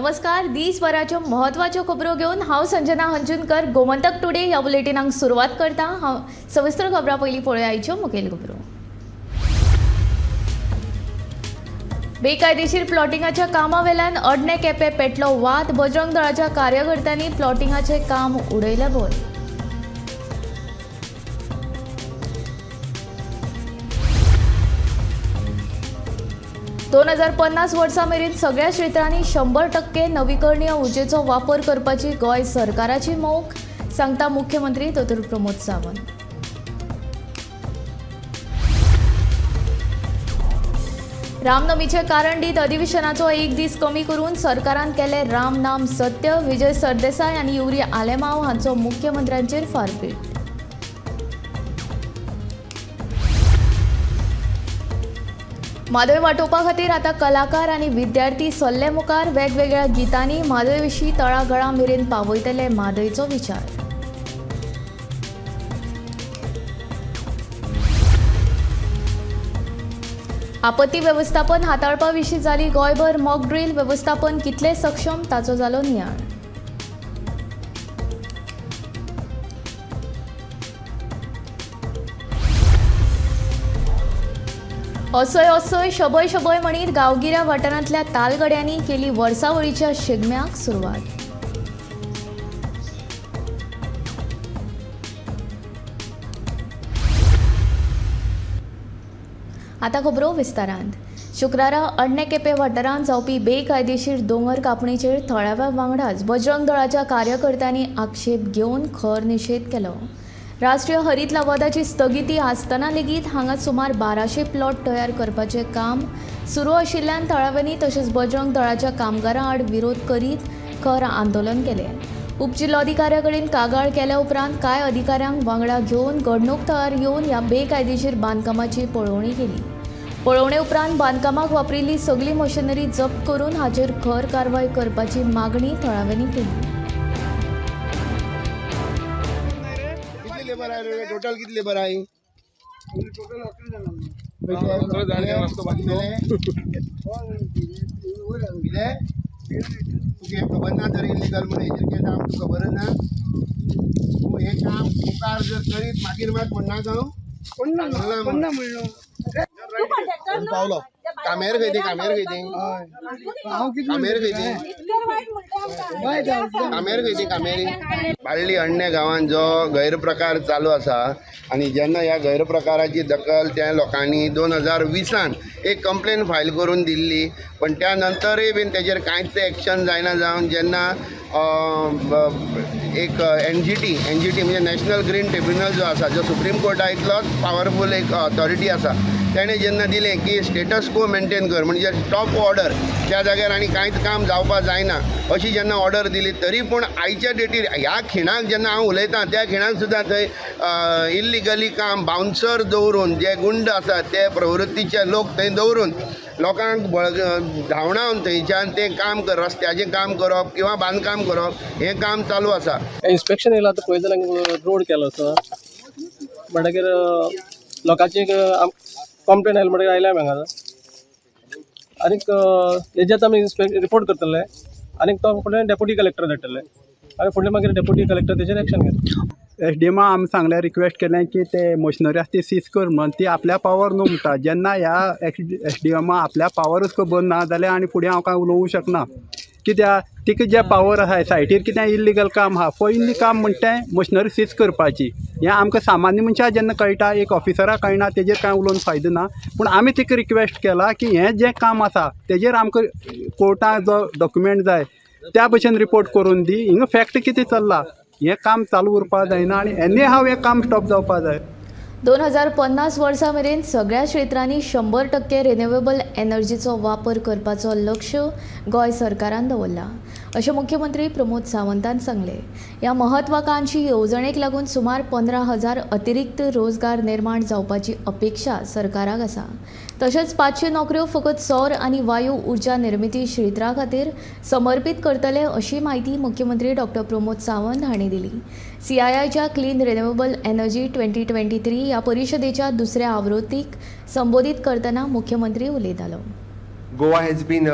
नमस्कार, दिसभराच्यो महत्वाच्यो खबरो घेवन हांव संजना हंजुनकर गोमंतक टुडे ह्या बुलेटिनाक सुरवात करता। हांव सविस्तर खबरां पयलीं पळोवया आयच्यो मुखेल खबरो। बेकायदेशीर प्लॉटिंगाच्या कामा वेल्यान अडणे केपें पेटलो वाद। बजरंग दळाच्या कार्यकर्त्यांनी प्लॉटिंगाचे काम उडयले बोल। दोन 2050 वर्सां मेरेन सगळ्या क्षेत्रांनी 100% नवीकरणीय उर्जेचो वापर करपाची गोंय सरकाराची मोख, सांगता मुख्यमंत्री डॉ. प्रमोद सावंत। रामनमीचे कारणदीत अधिवेशनाचो एक दीस कमी करून सरकारान केले राम नाम सत्य। विजय सरदेसाय आनी युरी आलेमाव हांचो मुख्यमंत्र्यांचेर फारपेट। म्हादय वांटोवपा खातीर आतां कलाकार आनी विद्यार्थी सल्ले मुखार। वेगवेगळ्या गितांनी म्हादय विशीं तळागळा मेरेन पावयतले म्हादयचो विचार। आपत्ती वेवस्थापन हाताळपा विशीं जाली गोंयभर मॉक ड्रील। वेवस्थापन कितले सक्षम ताचो जालो नियाळ। असोय शबय शबय म्हणीत गांवगिऱ्या वाठारांतल्या तालगड्यांनी केली वर्सावळीच्या शिगम्याक सुरवात। आतां खबरो विस्तारांत। शुक्रारा अडणे केपें वाठारांत जावपी बेकायदेशीर दोंगर कापणीचेर थळाव्या वांगडाच बजरंग दळाच्या कार्यकर्त्यांनी आक्षेप घेवन खर निशेध केलो। राष्ट्रीय हरीत लवादाची स्थगिती आसतना लेगीत हांगा सुमार 1200 प्लॉट तयार करपाचें काम सुरू आशिल्ल्यान थळाव्यांनी तशेंच बजरंग दळाच्या कामगारां आड विरोध करीत खर आंदोलन केलें। उपजिल्लोधिकाऱ्या कडेन कागाळ केल्या उपरांत कांय अधिकाऱ्यांक वांगडा घेवन घडणूक थळार येवन ह्या बेकायदेशीर बांदकामाची पळोवणी केली। पळोवणे उपरांत बांदकामाक वापरिल्ली सगळी मशिनरी जप्त करून हाचेर खर कारवाय करपाची मागणी थळाव्यांनी केली। टोटल किती लेबर आहे? टोटल खबर ना तर इलिगल म्हणून हेचेर आमकां खबर ना। तूं हे काम मुखार जर करीत मागीर मात म्हणना पावलो कामेर खंय कामेर बाळ्ळी अडणे गांवांत जो गैरप्रकार चालू आसा आनी जेन्ना ह्या गैरप्रकाराची दखल त्या लोकांनी 2020 एक कंप्लेन फायल करून दिल्ली, पण त्या नंतरय बीन तेजेर कांयच एक्शन जायना जावन जेन्ना एक एनजीटी म्हणजे नॅशनल ग्रीन ट्रिब्युनल जो आसा, जो सुप्रीम कोर्टा इतलोच पावरफूल एक ऑथॉरिटी आसा, तेणें जेन्ना दिलें की स्टेटस को मेंटेन कर म्हणजे टॉप ऑर्डर त्या जाग्यार आनी कांयच काम जावपा जायना अशी जेन्ना ऑर्डर दिली, तरी पूण आयच्या डेटीर ह्या खिणाक जेन्ना हांव उलयतां त्या खिणाक सुद्दां थंय इल्लिगली काम बाउन्सर दवरून जे गुंड आसात ते प्रवृत्तीचे लोक थंय दवरून लोकांक धांवडावन थंयच्यान तें काम रस्त्याचें काम करप किंवा बांदकाम करप हें काम चालू आसा। इन्स्पेक्शन येयला आतां पळय जाल्यार रोड केलो आसा, म्हणटकीर लोकांची कंप्लेन आयली म्हणटकीर आयल्या हांगा आनीक हेजें आमी रिपोर्ट करतले आनीक तो फुडें डेप्युटी कलेक्टर धाडटले आनी फुडें मागीर डेप्युटी कलेक्टर तेजेर एक्शन घेतले। एसडीएमा आमी सांगलें रिक्वेस्ट केलें की ते मशिनरी आसा ती सीज कर म्हणून, ती आपल्या पावर न्हू म्हणटा। जेन्ना ह्या एसडीएमा आपल्या पावरूच खबर ना जाल्यार आनी फुडें हांव कांय उलोवंक शकना। कित्याक तिका जे पावर आसा सायटीर कितें इल्लिगल काम आहा पयलीं काम म्हणटा तें मशिनरी सीज करपाची। हें आमकां सामान्य मनशाक जेन्ना कळटा, एक ऑफिसराक कळना, तेजेर कांय उलोवन फायदो ना। पूण आमी तिका रिक्वेस्ट केला की हें जें काम आसा तेजेर आमकां कोर्टाक जो डॉक्युमेंट जाय त्या भशेन रिपोर्ट करून दी। हिंगा फॅक्ट कितें चल्ला हें काम चालू उरपा जायना आनी एनी हांव हें काम स्टॉप जावपा जाय। 2050 वर्सां मेरेन सगळ्या क्षेत्रांनी 100% रिन्युएबल एनर्जीचो वापर करपाचो लक्ष्य गोंय सरकारान दवरला, अशें मुख्यमंत्री प्रमोद सावंतान सांगलें। ह्या म्हत्वाकांक्षी येवजणेक लागून सुमार 15,000 अतिरिक्त रोजगार निर्माण जावपाची अपेक्षा सरकाराक आसा। तशेंच 500 नोकऱ्यो फकत सौर आनी वायू उर्जा निर्मिती क्षेत्रा खातीर समर्पीत करतले अशी माहिती मुख्यमंत्री डॉ. प्रमोद सावंत हांणी दिली। CIIच्या क्लीन रिन्युएबल एनर्जी 2023 ह्या परिशदेच्या दुसऱ्या आवृत्तीक संबोधित करतना मुख्यमंत्री उलयतालो। Goa has been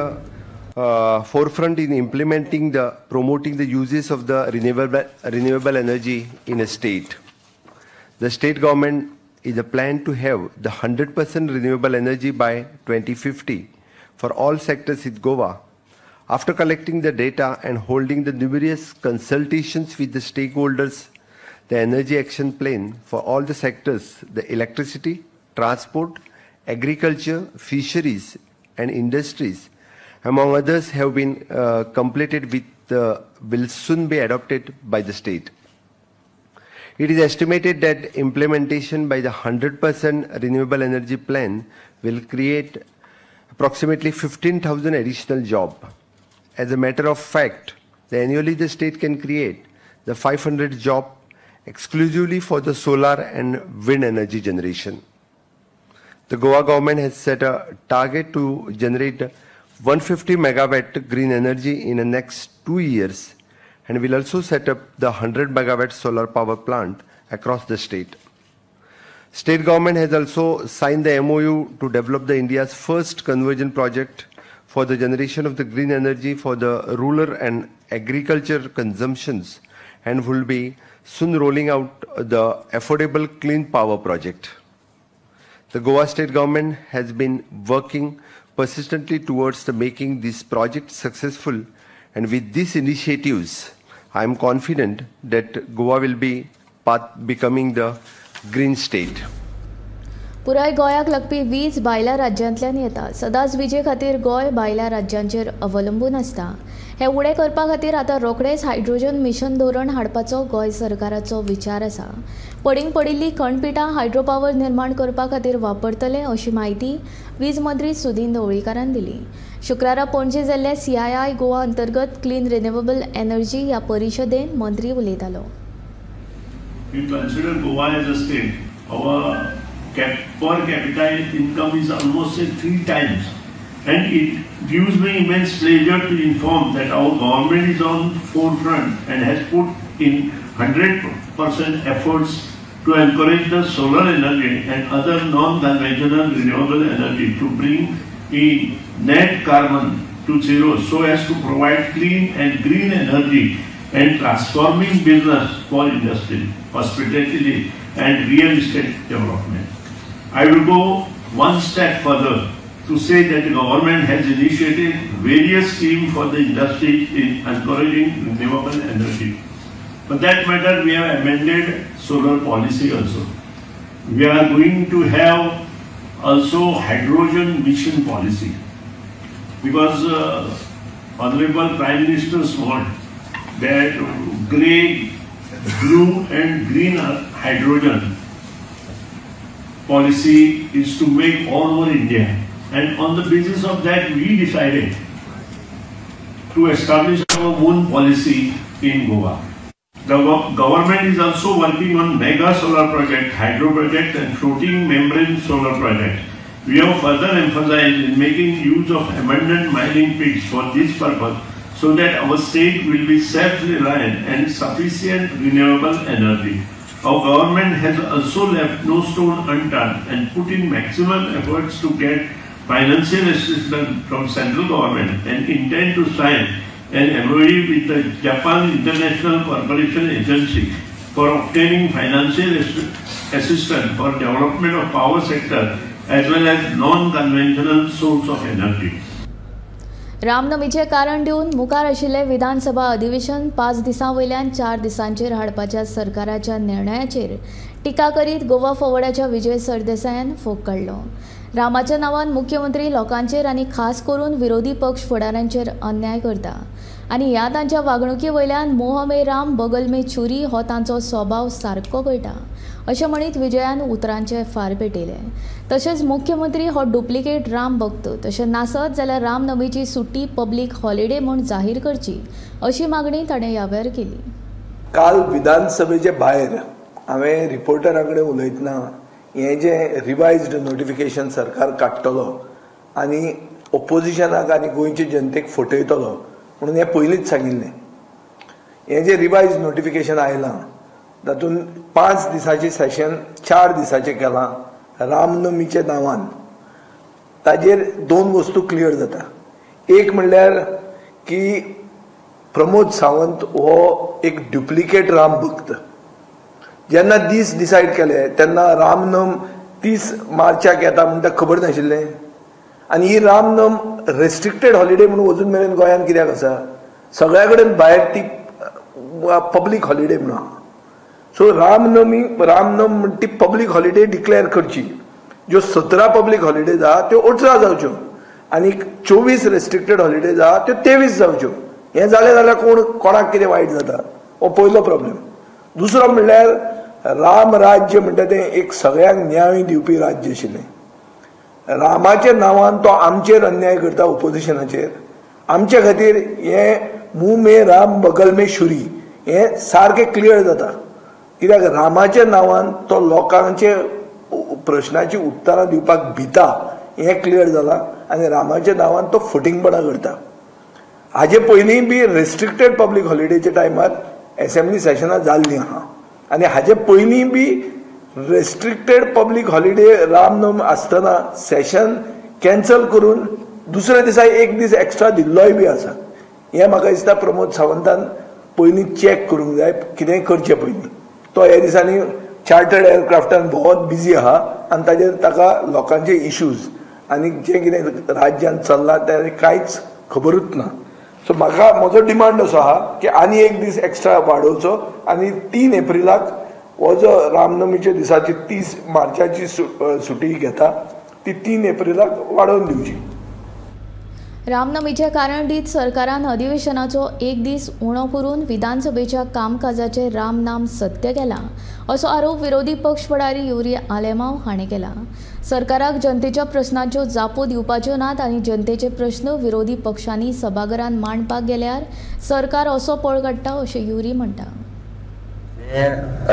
forefront in promoting the uses of the renewable energy in a state. The state government is a plan to have the 100% renewable energy by 2050 for all sectors in Goa. After collecting the data and holding the numerous consultations with the stakeholders, the energy action plan for all the sectors, the electricity, transport, agriculture, fisheries and industries, among others, have been completed will soon be adopted by the state. It is estimated that implementation by the 100% renewable energy plan will create approximately 15,000 additional jobs. As a matter of fact, annually the state can create the 500 jobs exclusively for the solar and wind energy generation. The Goa government has set a target to generate 150 megawatt green energy in the next 2 years and will also set up the 100 megawatt solar power plant across the state. State government has also signed the MOU to develop the India's first conversion project for the generation of the green energy for the rural and agriculture consumptions and will be soon rolling out the affordable clean power project. The Goa state government has been working persistently towards making this project successful, and with these initiatives, I am confident that Goa will be becoming the green state. पुराय गोंयाक लागपी वीज भायल्या राज्यांतल्यान येता. सदांच विजे खातीर गोंय भायल्या राज्यांचेर अवलंबून आसता. हे उणें करपा खातीर आतां रोखडेंच हायड्रोजन मिशन धोरण हाडपाचो गोंय सरकाराचो विचार आसा. पडींग पडिल्ली खंडपिटां हायड्रो पावर निर्माण करपा खातीर वापरतले अशी माहिती वीज मंत्री सुदीन ढवळीकारान दिली. शुक्रारा पणजे जाल्ल्या CII गोवा अंतर्गत क्लीन रिन्युएबल एनर्जी ह्या परिशदेंत मंत्री उलयतालो. We consider Goa as a state. Our per capita income is almost 3 times, and it gives me immense pleasure to inform that our government is on forefront and has put in 100% efforts to encourage the solar energy and other non-conventional renewable energy to bring in net carbon to zero so as to provide clean and green energy and transforming business for industry, hospitality and real estate development. I will go one step further to say that the government has initiated various schemes for the industry in encouraging renewable energy. For that matter, we have amended solar policy also. We are going to have also hydrogen mission policy, because Honorable Prime Minister's want that grey, blue and green hydrogen policy is to make all over India, and on the basis of that we decided to establish our own policy in Goa. The government is also working on mega solar project, hydro project and floating membrane solar project. We have further emphasized in making use of abundant mining pits for this purpose so that our state will be self-reliant and sufficient renewable energy. Our government has also left no stone unturned and put in maximum efforts to get financial assistance from central government and intend to sign an MOU with the Japan International Corporation Agency for obtaining financial assistance for development of power sector as well as non-conventional source of energy. रामनमीचे कारण दिवन मुखार आशिल्ले विधानसभा अधिवेशन 5 दिसां वयल्यान 4 दिसांचेर हाडपाच्या सरकाराच्या निर्णयाचेर टिका करीत गोवा फॉवर्डाच्या विजय सरदेसायान फोग काडलो. रामाच्या नांवान मुख्यमंत्री लोकांचेर आनी खास करून विरोधी पक्ष फुडाऱ्यांचेर अन्याय करता आनी ह्या तांच्या वागणुकी वयल्यान मोह में राम बगल में छुरी हो तांचो स्वभाव सारको कळटा अशें म्हणीत विजयान उतरांचे फार पेटयले. तशेंच मुख्यमंत्री हो डुप्लिकेट राम भक्त, तशें नासत जाल्यार रामनमीची सुट्टी पब्लीक हॉलिडे म्हूण जाहीर करची अशी मागणी ताणें ह्या वेळार केली. काल विधानसभेचे भायर हांवें रिपोर्टरा कडेन उलयतना हें जें रिवायज्ड नोटिफिकेशन सरकार काडटलो आनी ओपोजिशनाक आनी गोंयचे जनतेक फटयतलो म्हणून हें पयलींच सांगिल्लें. हें जें रिवायज नोटिफिकेशन आयलां तातूंत 5 दिसाचें सेशन 4 दिसाचें केलां रामनमीच्या नांवान. ताजेर 2 वस्तू क्लियर जाता. एक म्हणल्यार की प्रमोद सावंत हो एक ड्युप्लिकेट राम भक्त. जेन्ना दीस डिसायड केले तेन्ना रामनम 30 मार्चाक येता म्हणटा खबर नाशिल्लें. आनी ही रामनम रेस्ट्रिक्टेड हॉलिडे म्हणून अजून मेरेन गोंयांत कित्याक आसा? सगळ्या कडेन भायर ती पब्लीक हॉलिडे म्हणून आहा. सो रामनम ती पब्लीक हॉलिडे डिक्लेअर करची. ज्यो 17 पब्लीक हॉलिडेज आहा त्यो 18 जावच्यो आनी 24 रेस्ट्रिक्टेड हॉलिडेज आहा त्यो 23 जावच्यो. हें जालें जाल्यार कोणाक कितें वायट जाता? हो पयलो प्रॉब्लेम. दुसरो म्हणल्यार राम राज्य म्हणटा तें एक सगळ्यांक न्याय दिवपी राज्य आशिल्लें. रामाच्या नांवान तो आमचेर अन्याय करता, ओपोजिशनाचेर. आमचे खातीर हें मुंह में राम बगल में छुरी हें सारकें क्लियर जाता. कित्याक रामाच्या नांवान तो लोकांचे प्रश्नाची उत्तरां दिवपाक भिता हें क्लियर जालां आनी रामाच्या नांवान तो फटिंगपणां करता. हाजे पयलीं बी रेस्ट्रिक्टेड पब्लीक हॉलिडेच्या टायमार असेंब्ली सेशनां जाल्लीं आहा आनी हाजे पयलीं B restricted public holiday Ramnavami आसतना सेशन कॅन्सल करून दुसऱ्या दिसा एक दीस एक्स्ट्रा दिल्लोय बी आसा. हें म्हाका दिसता प्रमोद सावंतान पयलीं चॅक करूंक जाय कितेंय करचे पयलीं. तो ह्या दिसांनी चार्टर्ड एअरक्राफ्टान बहुत बिजी आहा आनी ताजेर ताका लोकांचे इश्यूज आनी जें कितें राज्यान चल्लां तें कांयच खबरूच ना. सो म्हाका म्हजो डिमांड असो आहा की आनी एक दीस एक्स्ट्रा वाडोवचो आनी 3 एप्रिलाक हो जो रामनवमीच्या दिसाची 30 मार्चाची सुटी घेता ती 3 एप्रिलाक वाडोवन दिवची. रामनमीचे कारण दीत सरकारान अधिवेशनाचो एक दीस उणो करून विधानसभेच्या कामकाजाचे रामनाम सत्य केला असो आरोप विरोधी पक्ष फुडारी युरी आलेमाव हाणें केला. सरकाराक जनतेच्या प्रश्नांच्यो जापो दिवपाच्यो नात आनी जनतेचे प्रश्न विरोधी पक्षांनी सभाघरांत मांडपाक गेल्यार सरकार असो पळ काडटा अशें युरी म्हणटा.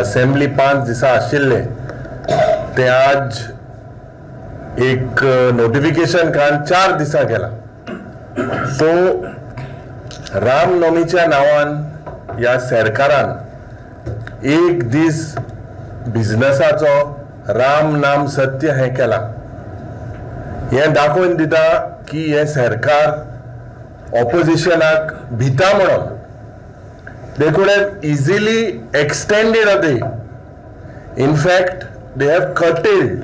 असेंब्ली 5 दिसा आशिल्ले ते आज एक नोटिफिकेशन काढून 4 दिसा केला. सो रामनवमीच्या नावान ह्या सरकारान एक दीस बिझनसाचो राम नाम सत्य हें केला. हें दाखोवन दिता की हें सरकार ऑपोजिशनाक भिता म्हणून they could have easily extended a day. In fact, they have curtailed.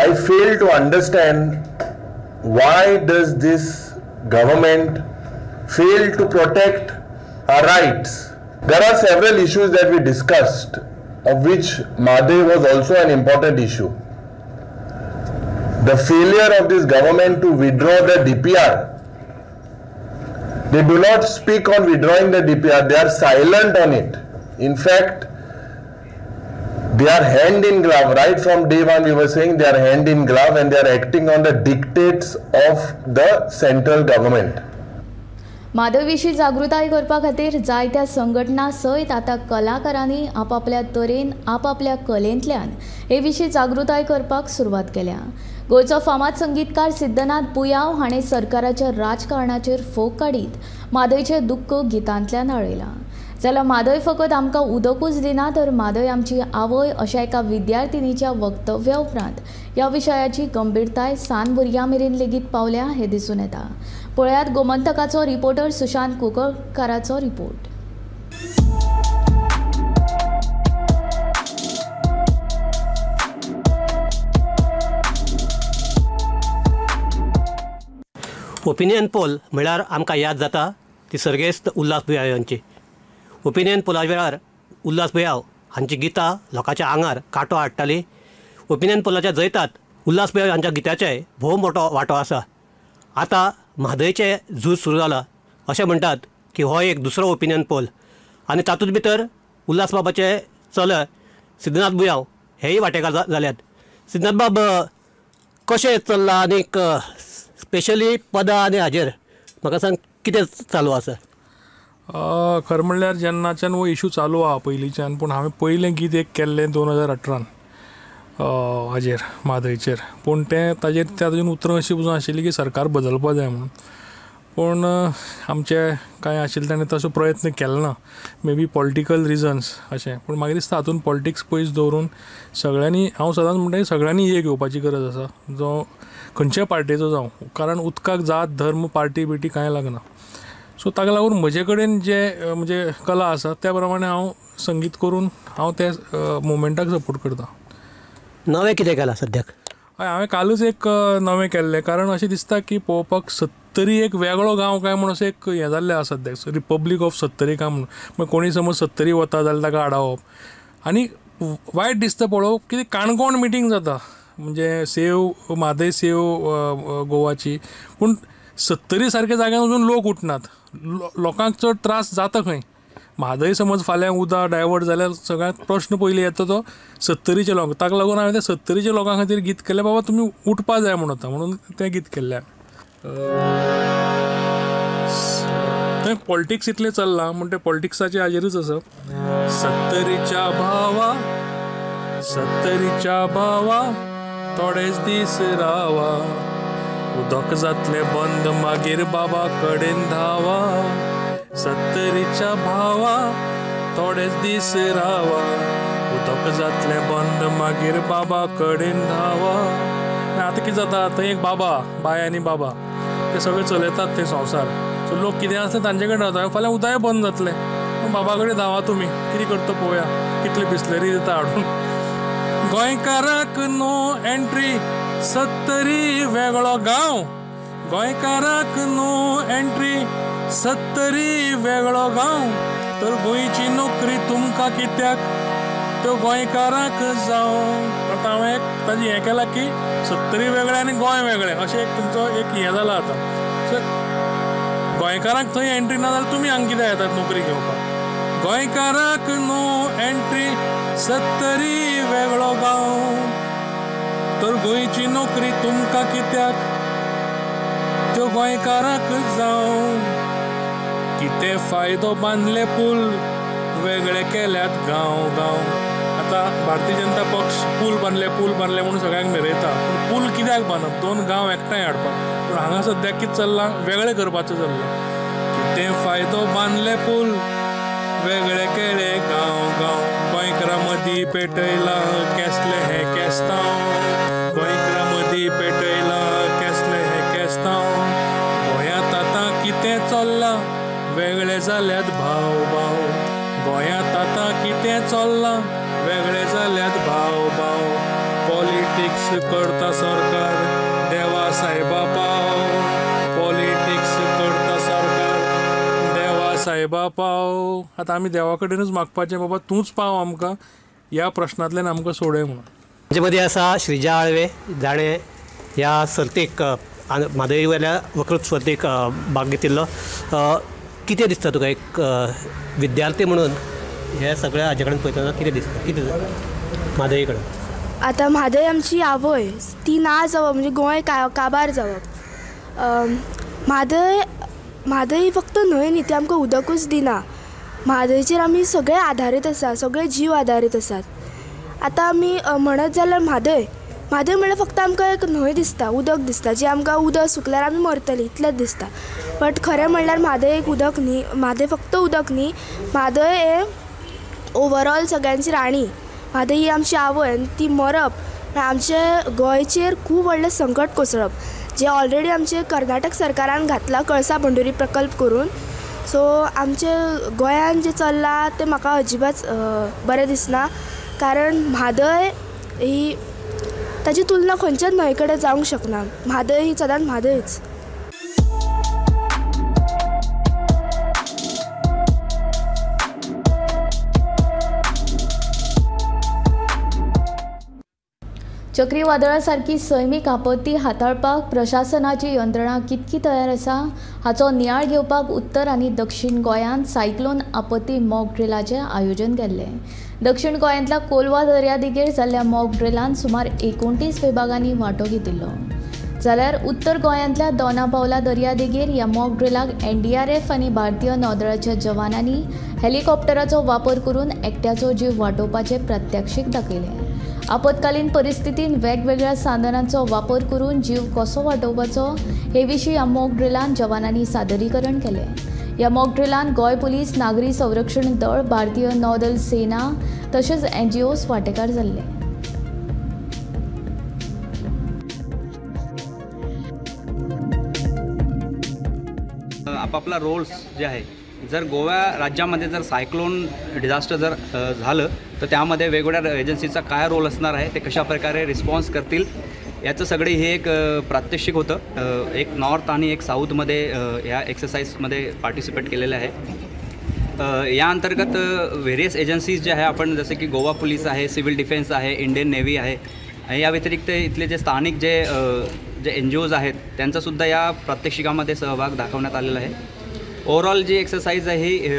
I fail to understand why does this government fail to protect our rights. There are several issues that we discussed, of which Madhav was also an important issue. The failure of this government to withdraw the DPR. They do not speak on withdrawing the DPR, they are silent on it. In fact, they are hand in glove. Right from day one we were saying they are hand in glove and they are acting on the dictates of the central government. माधवीशी जागृताय करपा खातीर जायत्या संघटना सयत आतां कलाकारांनी आपापल्या तरेन आपापल्या कलेंतल्यान हे विशीं जागृताय करपाक सुरवात केल्या. गोंयचो फामाद संगीतकार सिद्धनाथ बुयाव हाणें सरकाराच्या राजकारणाचेर फोग काडीत माधवीचें दुख्ख गितांतल्यान आळयलां. जाल्यार माधवी फकत आमकां उदकूच दिना तर माधवी आमची आवय अशा एका विद्यार्थिनीच्या वक्तव्या उपरांत ह्या विशयाची गंभीरताय सान भुरग्यां मेरेन लेगीत पावल्या हें दिसून येता. पळयात गोमंतकाचो रिपोर्टर सुशांत कुलकर्णीकाराचो रिपोर्ट. ओपिनियन पोल म्हळ्यार आमकां याद जाता ती सर्गेस्त उल्हास बुयाव यांची. ओपिनियन पोला वेळार उल्हास बुयाव हांची गितां लोकांच्या आंगार कांटो हाडटाली. ओपिनियन पोलाच्या जैतांत उल्हास बुयाव हांच्या गितांचेय भोव मोठो वांटो आसा. आतां म्हादयचें झूज सुरू जालां अशें म्हणटात की हो एक दुसरो ओपिनियन पोल आनी तातूंत भितर उल्हास बाबाचे चले सिद्धनाथ बुयाव हेय वांटेकार जाल्यात. सिद्धनाथ बाब कशें चल्लां आनीक स्पेशली पदां आनी हाजेर म्हाका सांग कितें चालू आसा? खरें म्हणल्यार जेन्नाच्यान हो इशू चालू आहा पयलींच्यान, पूण हांवें पयलें गीत एक केल्लें 2018 हाजेर माधयचेर, पूण तें ताजेर त्या तातूंत उतरां अशीं पसून आशिल्लीं की सरकार बदलपा जाय म्हणून. पूण आमचे कांय आशिल्ले ताणें तसो प्रयत्न केलो ना, मे बी पॉलिटिकल रिजन्स अशें. पूण म्हाका दिसता हातून पॉलिटिक्स पयस दवरून सगळ्यांनी, हांव सदांच म्हणटा सगळ्यांनी एक येवपाची गरज आसा, जो खंयच्या पार्टेचो जावं, कारण उदकाक जात धर्म पार्टी बिटी कांय लागना. सो ताका लागून म्हजे कडेन जे म्हणजे कला आसा त्या प्रमाणे हांव संगीत करून हांव ते मुवमेंटाक सपोर्ट करतां. नवें कितें केलां सद्याक? हय, हांवें कालूच एक नवें केल्लें, कारण अशें दिसता की पळोवपाक सत्तरी एक वेगळो गांव काय म्हणून असं एक हें जाल्लें आसा सद्याक, रिपब्लीक ऑफ सत्तरी काय म्हणून. कोणी समज सत्तरी वता जाल्यार ताका आडावप. आनी वायट दिसता पळोवप की काणकोण मिटींग जाता, म्हणजे सेव म्हादय सेव गोवाची, पूण सत्तरी सारक्या जाग्यार वचून लोक उठनात. लोकांक चड त्रास जाता खंय. म्हादय समज फाल्यां उदक डायवर्ट जाल्यार सगळ्यांत प्रश्न पयली येता तो सत्तरीचे लोक. ताका लागून हांवें त्या सत्तरीच्या लोकां खातीर गीत केलें, बाबा तुमी उठपा जाय म्हणून तें गीत केल्लें. थंय पॉलिटिक्स इतलें चल्लां म्हण तें पॉलिटिक्साचे हाजेरूच आसा. सत्तरीच्या भावा थोडेच दीस रावा, उदक जातलें बंद मागीर बाबा कडेन धावा. सत्तरीच्या भावा थोडेच दीस रावा, उदक जातलें बंद मागीर बाबा कडेन धावा. आतां कितें जाता, थंय एक बाबा, बाय आनी बाबा ते सगळे चलयतात ते संवसार. सो लोक कितें आसता तांचे कडेन रावता, फाल्यां उदय बंद जातलें, बाबा कडेन धावा तुमी, कितें करता पळोवया, कितले बिस्लरी दिता हाडून. गोंयकाराक नो एंट्री, सत्तरी वेगळो गांव. गोंयकाराक नो एंट्री, सत्तरी वेगळो गांव. तर गोंयची नोकरी तुमकां कित्याक, त्यो गोंयकाराक जावं. आतां हांवें ताजी हें केलां की सत्तरी वेगळें आनी गोंय वेगळें अशें एक तुमचो एक हें जाला आतां. सो गोंयकाराक थंय एंट्री ना जाल्यार तुमी हांगा कित्याक येतात नोकरी घेवपाक. गोंयकाराक नो एंट्री, सत्तरी वेगळो गांव. तर गोंयची नोकरी तुमकां कित्याक, त्यो गोंयकाराक जावं. कितें फायदो बांदले पूल, वेगळे केल्यात गांव गांव. आतां भारतीय जनता पक्ष पूल बांदले म्हणून सगळ्यांक मेरयता, पूण पूल कित्याक बांदप, दोन गांव एकठांय हाडपाक. पूण हांगा सद्याक कितें चल्लां, वेगळें करपाचें चल्लां. कितें फायदो बांदले पूल, वेगळे केले गांव गांव. गोंयकारां मदीं पेटयलां केसलें हें केस्तांव. गोंयकारां मदीं पेटयलां केसलें हें केस्तांव. गोंयांत आतां कितें चल्लां, वेगळे जाल्यात भाव भाव. गोंयांत आतां कितें चल्लां, वेगळे जाल्यात भाव भाव. पॉलिटिक्स करता सरकार, देवा सायबा पाव. पॉलिटिक्स करता सरकार, देवा सायबा पाव. आतां आमी देवा कडेनूच मागपाचें, बाबा तूंच पाव आमकां ह्या प्रश्नांतल्यान आमकां सोडय म्हणून. हाजे मदीं आसा श्रीजा आळवे, जाणें ह्या सर्तीक म्हादय वेल्या वकृत सर्तीक भाग घेतिल्लो. कितें दिसता तुका एक विद्यार्थी म्हणून हे सगळ्या हाजे कडेन पळयतना कितें दिसता, कितें म्हादय कडेन? आतां म्हादय आमची आवय, ती ना जावप म्हणजे गोंय काबार जावप. म्हादय फक्त न्हंय न्ही, ती आमकां उदकूच दिना. म्हादयचेर आमी सगळे आदारीत आसा, सगळे जीव आदारीत आसात. आतां आमी म्हणत जाल्यार म्हादय म्हणल्यार फक्त आमकां एक न्हंय दिसता, उदक दिसता, जी आमकां उदक सुकल्यार आमी मरतली इतलेंच दिसता. बट खरें म्हणल्यार म्हादय एक उदक न्ही, म्हादय फक्त उदक न्ही, म्हादय हे ओवरऑल सगळ्यांची राणी. म्हादय ही आमची आवय, ती मरप आमचे गोंयचेर खूब व्हडलें संकट कोसळप, जे ऑलरेडी आमचे कर्नाटक सरकारान घातला कळसा बंडोरी प्रकल्प करून. सो आमचे गोंयान जे चल्लां तें म्हाका अजिबात बरें दिसना, कारण म्हादय ही ताची तुलना खंयच्याच न्हंये कडेन जावंक शकना. म्हादय ही सदांच म्हादयच. चक्रीवादळा सारकी सैमीक आपत्ती हाताळपाक प्रशासनाची यंत्रणा कितकी तयार आसा हाचो नियाळ घेवपाक उत्तर आनी दक्षिण गोंयांत सायक्लोन आपत्ती मॉक ड्रिलाचें आयोजन केल्लें. दक्षिण गोंयांतल्या कोलवा दर्यादेगेर जाल्ल्या मॉक ड्रिलांत सुमार 29 विभागांनी वांटो घेतिल्लो. जाल्यार उत्तर गोंयांतल्या दोनापावला दर्यादेगेर ह्या मॉक ड्रिलाक NDRF आनी भारतीय नौदळाच्या जवानांनी हेलिकॉप्टराचो वापर करून एकट्याचो जीव वाटावपाचें प्रात्यक्षीक दाखयलें. आपतकालीन परिस्थितीन वेगवेगळ्या साधनांचो वापर करून जीव कसो वाटावपाचो हे विशीं ह्या मॉक ड्रिलान जवानांनी सादरीकरण केलें. ह्या मॉक ड्रिलान गोंय पुलीस, नागरी संरक्षण दळ, भारतीय नौदल सेना तशेंच NGOs वांटेकार जाल्ले. आपापला रोल्स जे आहे, जर गोवा राज्यामध्ये जर सायक्लोन डिझास्टर जर झालं तर त्यामध्ये वेगवेगळ्या एजन्सीचा काय रोल असणार आहे, ते कशा प्रकारे रिस्पॉन्स करतील याचं सगळे हे एक प्रात्यक्षिक होतं. एक नॉर्थ आणि एक साऊथमध्ये या एक्सरसाइजमध्ये पार्टिसिपेट केलेलं आहे. या अंतर्गत व्हेरियस एजन्सीज जे आहे, आपण जसे की गोवा पोलीस आहे, सिव्हिल डिफेन्स आहे, इंडियन नेव्ही आहे, या व्यतिरिक्त इथले जे स्थानिक जे NGOs आहेत त्यांचासुद्धा या प्रात्यक्षिकामध्ये सहभाग दाखवण्यात आलेला आहे. ओव्हरऑल जी एक्सरसाइज आहे ही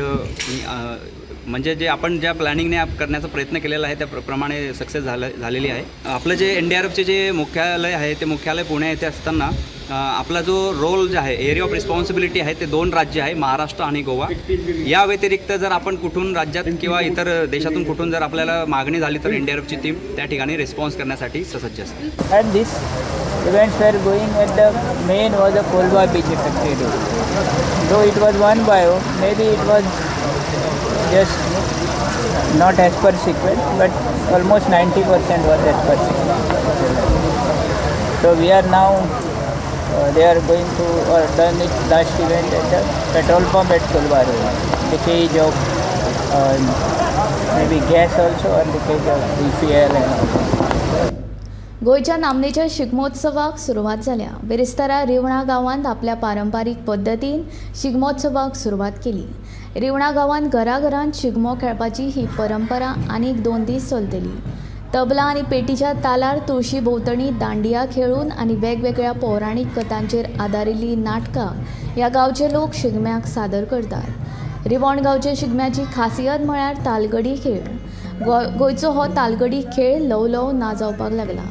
म्हणजे जे आपण ज्या प्लॅनिंगने करण्याचा प्रयत्न केलेला आहे त्याप्रमाणे सक्सेस झालेली आहे. आपलं जे NDRFचे जे मुख्यालय आहे ते मुख्यालय पुणे येथे असताना आपला जो रोल जे आहे, एरिया ऑफ रिस्पॉन्सिबिलिटी आहे, ते 2 राज्य आहे, महाराष्ट्र आणि गोवा. या व्यतिरिक्त जर आपण कुठून राज्यात किंवा इतर देशातून कुठून जर आपल्याला मागणी झाली तर NDRFची टीम त्या ठिकाणी रिस्पॉन्स करण्यासाठी सज्ज असते. At this events were going at the main was the Kolba beach affected. Though it was 1 bio, maybe it was just not as per sequence, but almost 90% was as per sequence. So we are now they are going to done it last event at the petrol pump at Kolba Road. Leakage of maybe gas also, or leakage of fuel and all. गोयच्या नामनेच्या शिगमोत्सवाक सुरवात जाल्या. बेरेस्तारा रिवणा गांवांत आपल्या पारंपारीक पद्दतीन शिगमोत्सवाक सुरवात केली. रिवणा गांवांत घराघरांत शिगमो खेळपाची ही परंपरा आनीक 2 दीस चलतली. तबला आनी पेटीच्या तालार तुळशी भोंवतणी दांडिया खेळून आनी वेगवेगळ्या पौराणीक कथांचेर आदारिल्लीं नाटकां ह्या गांवचे लोक शिगम्याक सादर करतात. रिवण गांवचे शिगम्याची खासियत म्हळ्यार तालगडी खेळ. गोंयचो हो तालगडी खेळ ल्हव ल्हव ना जावपाक लागला.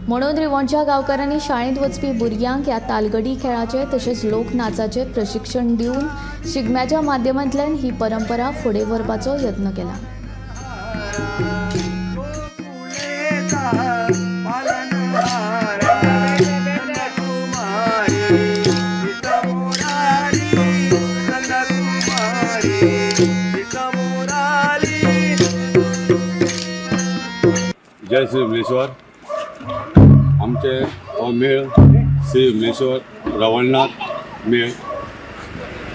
म्हणून रिवणच्या गांवकारांनी शाळेंत वचपी भुरग्यांक ह्या तालगडी खेळाचे तशेंच लोकनाचाचे प्रशिक्षण दिवन शिगम्याच्या माध्यमांतल्यान ही परंपरा फुडें व्हरपाचो यत्न केला. जय श्री विमलेश्वर. आमचे हो मेळ श्री विमलेश्वर रवळनाथ मेळ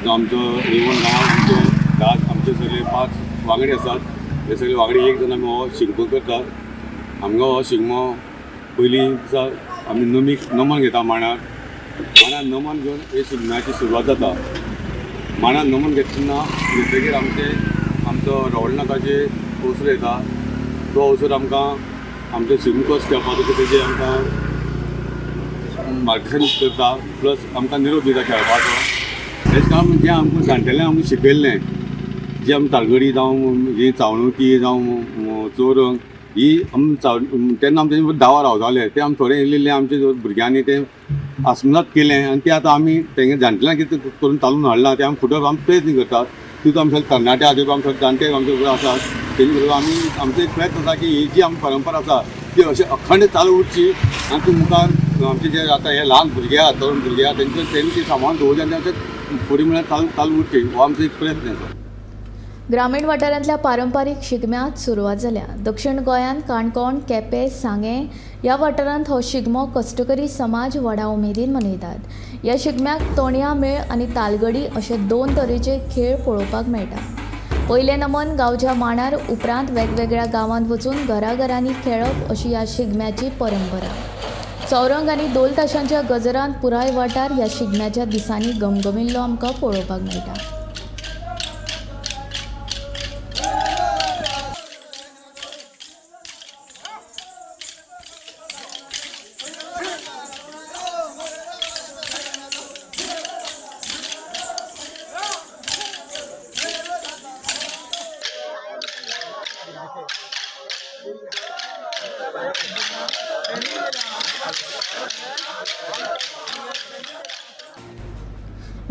जो आमचो रिवण गांवांत आमचे सगळे 5 वांगडी आसात. हे सगळे वांगडी एक जण आमी हो शिगमो करतात. आमचो हो शिगमो पयलीं दिसा आमी नमन घेता मांडार नमन घेवन हे शिगम्याची सुरवात जाता. मांडार नमन घेतना घेतकीर आमचो रवळनाथाचे अवसर येता. तो अवसर आमकां आमचे शिगमो कसो खेळपाचो तेजे आमकां मार्गदर्शन करता. प्लस आमकां निरोप दिता खेळपाचो. हेच काम जें आमकां जाणटेल्यांक आमकां शिकयल्लें, जी आमी तालगडी जावं ही चावणुकी जावं चोरंग ही तेन्ना आमचे दावा रावताले ते आमी थोडें इल्लें आमचे भुरग्यांनी तें आस्मनात केलें आनी तें आतां आमी तेंगे जाणटेल्यांक कितें करून चालून हाडलां तें आमी फुडे आमी प्रयत्न करतात. तितून आमचे तरणाटे आसा आमचे जाणटे आमचे आसात तेजे बरोबर आमी आमचो एक प्रयत्न आसा की ही जी आमची परंपरा आसा ती अशी अखंड चालू उरची आनी ती मुखार आमचे जे आतां हे ल्हान भुरगे आहा तरूण भुरगे आहा तेंची ती सांबाळून दवरली आनी तें फुडें म्हळ्यार चालू उरची हो आमचो एक प्रयत्न आसा. ग्रामीण वाठारांतल्या पारंपारीक शिगम्याक सुरवात जाल्या. दक्षिण गोंयांत काणकोण, केपें, सांगे ह्या वाठारांत हो शिगमो कश्टकरी समाज व्हडा उमेदीन मनयतात. ह्या शिगम्याक तोणया मेळ आनी तालगडी अशे 2 तरेचे खेळ पळोवपाक मेळटा. पयलें नमन गांवच्या मांडार, उपरांत वेगवेगळ्या गांवांत वचून घराघरांनी खेळप अशी ह्या शिगम्याची परंपरा. चौरंग आनी दोल ताशांच्या गजरांत पुराय वाठार ह्या शिगम्याच्या दिसांनी गमगमिल्लो आमकां पळोवपाक मेळटा.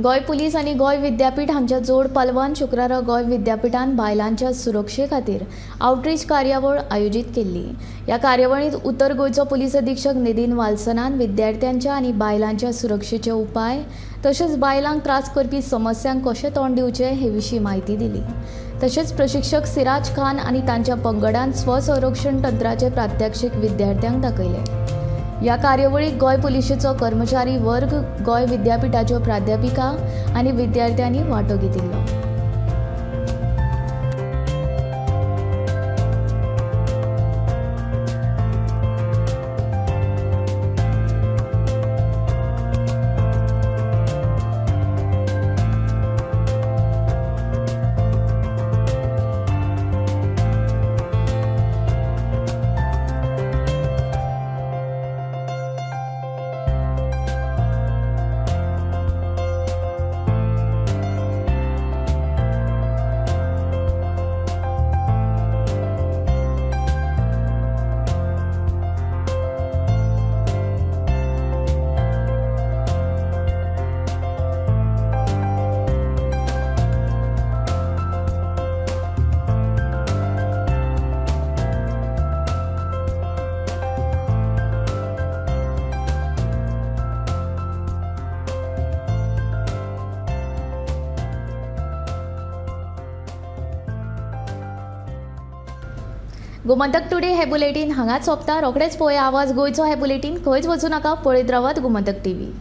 गोय पुलीस आनी गोय विद्यापीठ हांच्या जोड पालवान शुक्रारा गोय विद्यापीठान बायलांच्या सुरक्षे खातीर आउटरीच कार्यावळ आयोजीत केल्ली। ह्या कार्यावळींत उत्तर गोंयचो पुलीस अधीक्षक नितीन वाल्सनान विद्यार्थ्यांच्या आनी बायलांच्या सुरक्षेचे उपाय तशेंच बायलांक त्रास करपी समस्यांक कशें तोंड दिवचें हे विशीं म्हायती दिली। तशेंच प्रशिक्षक सिराज खान आनी तांच्या पंगडान स्वसंरक्षण तंत्राचे प्रात्यक्षिक विद्यार्थ्यांक दाखयले। ह्या कार्यावळीक गोय पुलिशेचो कर्मचारी वर्ग, गोय विद्यापीठाच्यो प्राध्यापिका आनी विद्यार्थ्यांनी वांटो घेतिल्लो। गोमंतक टुडे हे बुलेटीन हांगाच सोंपता। रोखडेच पळोवया आवाज गोंयचो हे बुलेटीन। खंयच वचूं नाका, पळयत रावात गोमंतक टीव्ही।